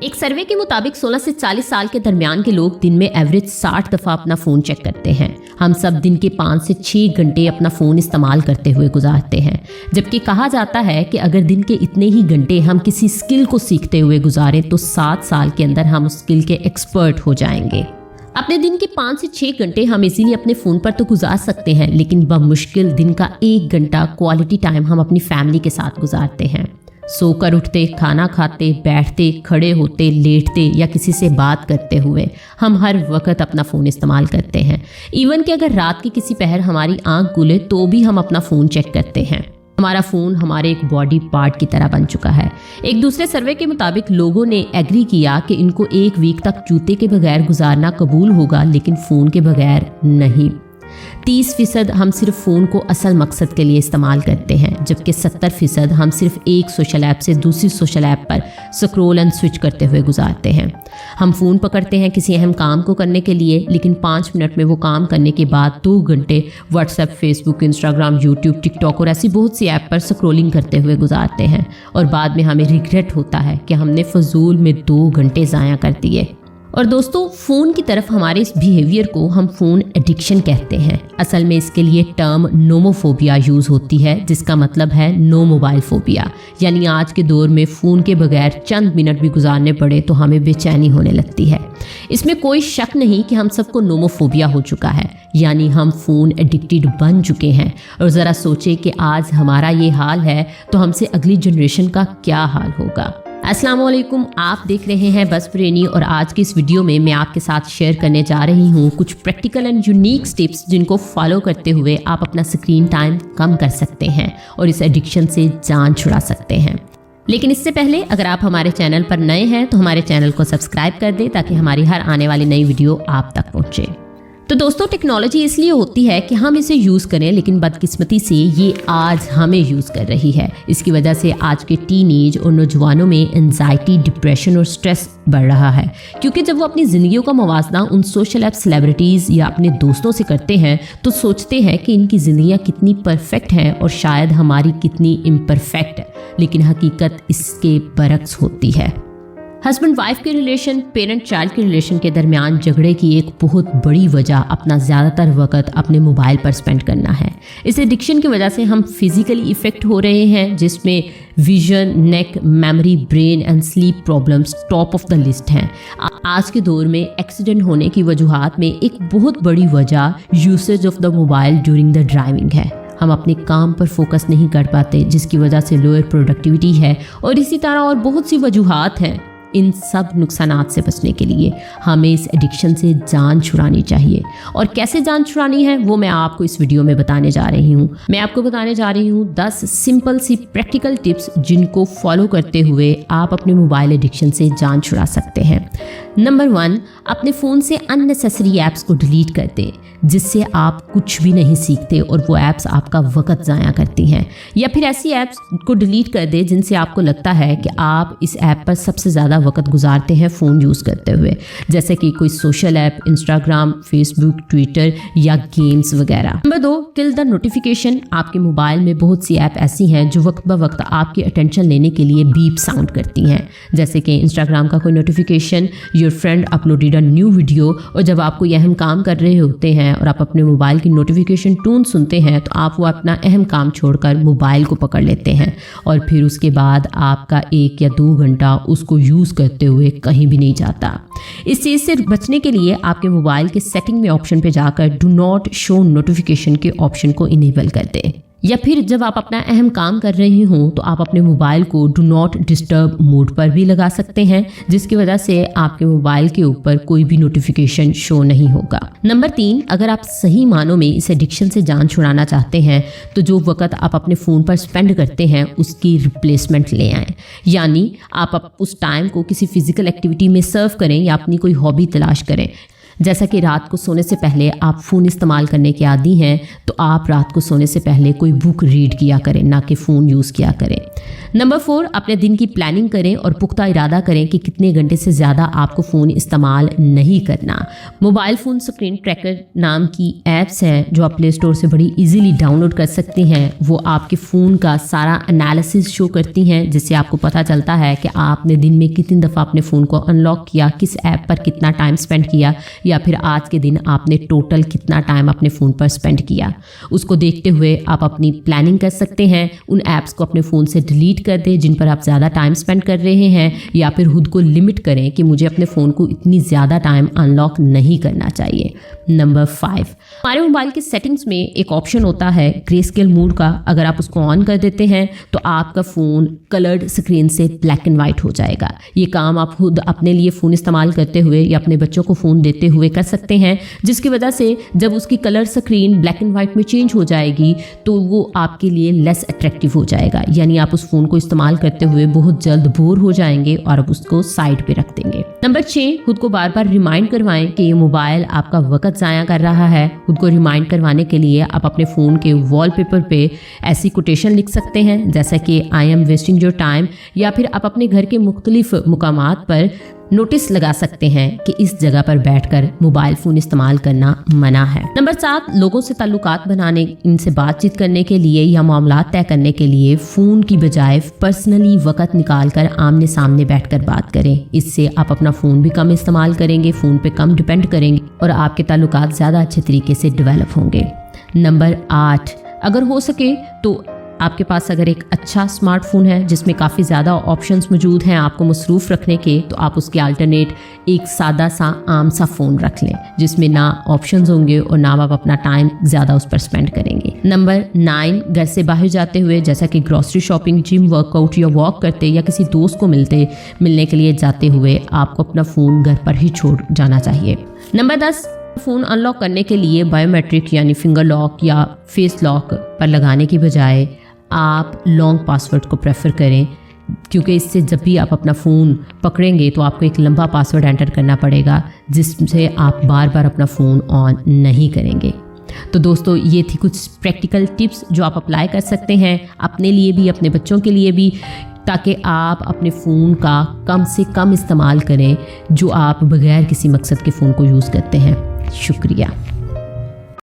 एक सर्वे के मुताबिक 16 से 40 साल के दरमियान के लोग दिन में एवरेज 60 दफ़ा अपना फ़ोन चेक करते हैं। हम सब दिन के 5 से 6 घंटे अपना फ़ोन इस्तेमाल करते हुए गुजारते हैं, जबकि कहा जाता है कि अगर दिन के इतने ही घंटे हम किसी स्किल को सीखते हुए गुजारें तो 7 साल के अंदर हम उस स्किल के एक्सपर्ट हो जाएंगे। अपने दिन के 5 से 6 घंटे हम इजीली अपने फ़ोन पर तो गुजार सकते हैं, लेकिन बमुश्किल दिन का 1 घंटा क्वालिटी टाइम हम अपनी फैमिली के साथ गुजारते हैं। सोकर उठते, खाना खाते, बैठते, खड़े होते, लेटते या किसी से बात करते हुए हम हर वक्त अपना फ़ोन इस्तेमाल करते हैं। इवन कि अगर रात की किसी पहर हमारी आंख खुले तो भी हम अपना फ़ोन चेक करते हैं। हमारा फ़ोन हमारे एक बॉडी पार्ट की तरह बन चुका है। एक दूसरे सर्वे के मुताबिक लोगों ने एग्री किया कि इनको 1 वीक तक जूते के बगैर गुजारना कबूल होगा, लेकिन फ़ोन के बगैर नहीं। 30% हम सिर्फ फ़ोन को असल मकसद के लिए इस्तेमाल करते हैं, जबकि 70% हम सिर्फ एक सोशल ऐप से दूसरी सोशल ऐप पर स्क्रॉल एंड स्विच करते हुए गुजारते हैं। हम फ़ोन पकड़ते हैं किसी अहम काम को करने के लिए, लेकिन 5 मिनट में वो काम करने के बाद 2 घंटे WhatsApp, Facebook, Instagram, YouTube, TikTok और ऐसी बहुत सी ऐप पर स्क्रॉलिंग करते हुए गुजारते हैं और बाद में हमें रिग्रेट होता है कि हमने फजूल में 2 घंटे ज़ाया कर दिए। और दोस्तों, फ़ोन की तरफ हमारे इस बिहेवियर को हम फ़ोन एडिक्शन कहते हैं। असल में इसके लिए टर्म नोमोफोबिया यूज़ होती है, जिसका मतलब है नो मोबाइल फोबिया। यानी आज के दौर में फ़ोन के बगैर चंद मिनट भी गुजारने पड़े तो हमें बेचैनी होने लगती है। इसमें कोई शक नहीं कि हम सबको नोमोफोबिया हो चुका है, यानी हम फ़ोन एडिक्टेड बन चुके हैं। और ज़रा सोचें कि आज हमारा ये हाल है तो हमसे अगली जनरेशन का क्या हाल होगा। अस्सलाम वालेकुम, आप देख रहे हैं बस ब्रेनी और आज की इस वीडियो में मैं आपके साथ शेयर करने जा रही हूँ कुछ प्रैक्टिकल एंड यूनिक टिप्स जिनको फॉलो करते हुए आप अपना स्क्रीन टाइम कम कर सकते हैं और इस एडिक्शन से जान छुड़ा सकते हैं। लेकिन इससे पहले अगर आप हमारे चैनल पर नए हैं तो हमारे चैनल को सब्सक्राइब कर दें ताकि हमारी हर आने वाली नई वीडियो आप तक पहुँचे। तो दोस्तों, टेक्नोलॉजी इसलिए होती है कि हम इसे यूज़ करें, लेकिन बदकिस्मती से ये आज हमें यूज़ कर रही है। इसकी वजह से आज के टीनेज और नौजवानों में एंजाइटी, डिप्रेशन और स्ट्रेस बढ़ रहा है, क्योंकि जब वो अपनी ज़िंदगियों का मवाजना उन सोशल ऐप, सेलिब्रिटीज़ या अपने दोस्तों से करते हैं तो सोचते हैं कि इनकी ज़िंदगियाँ कितनी परफेक्ट हैं और शायद हमारी कितनी इम्परफेक्ट, लेकिन हकीकत इसके बरक्स होती है। हस्बैंड वाइफ के रिलेशन, पेरेंट चाइल्ड के रिलेशन के दरमियान झगड़े की एक बहुत बड़ी वजह अपना ज़्यादातर वक्त अपने मोबाइल पर स्पेंड करना है। इस एडिक्शन की वजह से हम फिजिकली इफ़ेक्ट हो रहे हैं, जिसमें vision, neck, memory, brain and sleep problems top of the list हैं। आज के दौर में एक्सीडेंट होने की वजूहात में एक बहुत बड़ी वजह usage of the mobile during the driving है। हम अपने काम पर फोकस नहीं कर पाते, जिसकी वजह से लोअर प्रोडक्टिविटी है और इसी तरह और बहुत सी वजूहात हैं। इन सब नुकसानात से बचने के लिए हमें इस एडिक्शन से जान छुड़ानी चाहिए। और कैसे जान छुड़ानी है वो मैं आपको इस वीडियो में बताने जा रही हूँ। मैं आपको बताने जा रही हूँ 10 सिंपल सी प्रैक्टिकल टिप्स जिनको फॉलो करते हुए आप अपने मोबाइल एडिक्शन से जान छुड़ा सकते हैं। नंबर 1, अपने फ़ोन से अननेसेसरी ऐप्स को डिलीट कर दें, जिससे आप कुछ भी नहीं सीखते और वो ऐप्स आपका वक्त ज़ाया करती हैं। या फिर ऐसी ऐप्स को डिलीट कर दें जिनसे आपको लगता है कि आप इस ऐप पर सबसे ज़्यादा वक्त गुजारते हैं फ़ोन यूज़ करते हुए, जैसे कि कोई social app, Instagram, Facebook, Twitter या गेम्स वगैरह। Number 2, kill the notification. आपके मोबाइल में बहुत सी ऐप ऐसी हैं जो वक्त ब वक्त आपकी अटेंशन लेने के लिए बीप साउंड करती हैं, जैसे कि इंस्टाग्राम का कोई notification, your friend uploaded a new video. और जब आप कोई अहम काम कर रहे होते हैं और आप अपने मोबाइल की नोटिफिकेशन टून सुनते हैं तो आप वो अपना अहम काम छोड़कर मोबाइल को पकड़ लेते हैं और फिर उसके बाद आपका 1 या 2 घंटा उसको यूज़ करते हुए कहीं भी नहीं जाता। इस चीज़ से बचने के लिए आपके मोबाइल के सेटिंग में ऑप्शन पे जाकर डू नॉट शो नोटिफिकेशन के ऑप्शन को इनेबल कर दें। या फिर जब आप अपना अहम काम कर रहे हों तो आप अपने मोबाइल को डू नॉट डिस्टर्ब मोड पर भी लगा सकते हैं, जिसकी वजह से आपके मोबाइल के ऊपर कोई भी नोटिफिकेशन शो नहीं होगा। नंबर 3, अगर आप सही मानों में इस एडिक्शन से जान छुड़ाना चाहते हैं तो जो वक्त आप अपने फ़ोन पर स्पेंड करते हैं उसकी रिप्लेसमेंट ले आएँ। यानी आप उस टाइम को किसी फिजिकल एक्टिविटी में सर्व करें या अपनी कोई हॉबी तलाश करें। जैसा कि रात को सोने से पहले आप फ़ोन इस्तेमाल करने के आदी हैं, तो आप रात को सोने से पहले कोई बुक रीड किया करें, ना कि फ़ोन यूज़ किया करें। नंबर 4, अपने दिन की प्लानिंग करें और पुख्ता इरादा करें कि कितने घंटे से ज़्यादा आपको फ़ोन इस्तेमाल नहीं करना। मोबाइल फ़ोन स्क्रीन ट्रैकर नाम की ऐप्स हैं जो आप प्ले स्टोर से बड़ी इजीली डाउनलोड कर सकती हैं। वो आपके फ़ोन का सारा एनालिसिस शो करती हैं, जिससे आपको पता चलता है कि आपने दिन में कितनी दफ़ा अपने फ़ोन को अनलॉक किया, किस ऐप पर कितना टाइम स्पेंड किया, या फिर आज के दिन आपने टोटल कितना टाइम अपने फ़ोन पर स्पेंड किया। उसको देखते हुए आप अपनी प्लानिंग कर सकते हैं। उन ऐप्स को अपने फ़ोन से डिलीट कर दें जिन पर आप ज़्यादा टाइम स्पेंड कर रहे हैं, या फिर खुद को लिमिट करें कि मुझे अपने फ़ोन को इतनी ज़्यादा टाइम अनलॉक नहीं करना चाहिए। नंबर 5, हमारे मोबाइल के सेटिंग्स में एक ऑप्शन होता है ग्रे स्केल मोड का। अगर आप उसको ऑन कर देते हैं तो आपका फ़ोन कलर्ड स्क्रीन से ब्लैक एंड वाइट हो जाएगा। ये काम आप खुद अपने लिए फ़ोन इस्तेमाल करते हुए या अपने बच्चों को फ़ोन देते हुए कर सकते हैं, जिसकी वजह से जब उसकी colour screen black and white में चेंज हो जाएगी तो वो आपके लिए लेस अट्रैक्टिव हो जाएगा। यानी आप उस फ़ोन को इस्तेमाल करते हुए बहुत जल्द बोर हो जाएंगे और आप उसको साइड पे रख देंगे। नंबर 6, खुद को बार बार रिमाइंड करवाएं कि ये मोबाइल आपका वक्त ज़ाया कर रहा है। खुद को रिमाइंड करवाने के लिए आप अपने फ़ोन के वॉलपेपर पे ऐसी कोटेशन लिख सकते हैं जैसा कि I am wasting your time, या फिर आप अपने घर के मुख्तलिफ मुकामात पर नोटिस लगा सकते हैं कि इस जगह पर बैठकर मोबाइल फ़ोन इस्तेमाल करना मना है। नंबर 7, लोगों से ताल्लुकात बनाने, इनसे बातचीत करने के लिए या मामलात तय करने के लिए फ़ोन की बजाय पर्सनली वक्त निकाल कर आमने सामने बैठकर बात करें। इससे आप अपना फ़ोन भी कम इस्तेमाल करेंगे, फ़ोन पे कम डिपेंड करेंगे और आपके ताल्लुकात ज़्यादा अच्छे तरीके से डेवलप होंगे। नंबर 8, अगर हो सके तो आपके पास अगर एक अच्छा स्मार्टफोन है जिसमें काफ़ी ज़्यादा ऑप्शंस मौजूद हैं आपको मसरूफ़ रखने के, तो आप उसके अल्टरनेट एक सादा सा आम सा फ़ोन रख लें जिसमें ना ऑप्शंस होंगे और ना आप अपना टाइम ज़्यादा उस पर स्पेंड करेंगे। नंबर 9, घर से बाहर जाते हुए जैसा कि ग्रॉसरी शॉपिंग, जिम, वर्कआउट या वॉक करते या किसी दोस्त को मिलने के लिए जाते हुए आपको अपना फ़ोन घर पर ही छोड़ जाना चाहिए। नंबर 10, फ़ोन अनलॉक करने के लिए बायोमेट्रिक यानी फिंगर लॉक या फेस लॉक पर लगाने की बजाय आप लॉन्ग पासवर्ड को प्रेफर करें, क्योंकि इससे जब भी आप अपना फ़ोन पकड़ेंगे तो आपको एक लंबा पासवर्ड एंटर करना पड़ेगा जिससे आप बार बार अपना फ़ोन ऑन नहीं करेंगे। तो दोस्तों, ये थी कुछ प्रैक्टिकल टिप्स जो आप अप्लाई कर सकते हैं अपने लिए भी, अपने बच्चों के लिए भी, ताकि आप अपने फ़ोन का कम से कम इस्तेमाल करें जो आप बगैर किसी मकसद के फ़ोन को यूज़ करते हैं। शुक्रिया।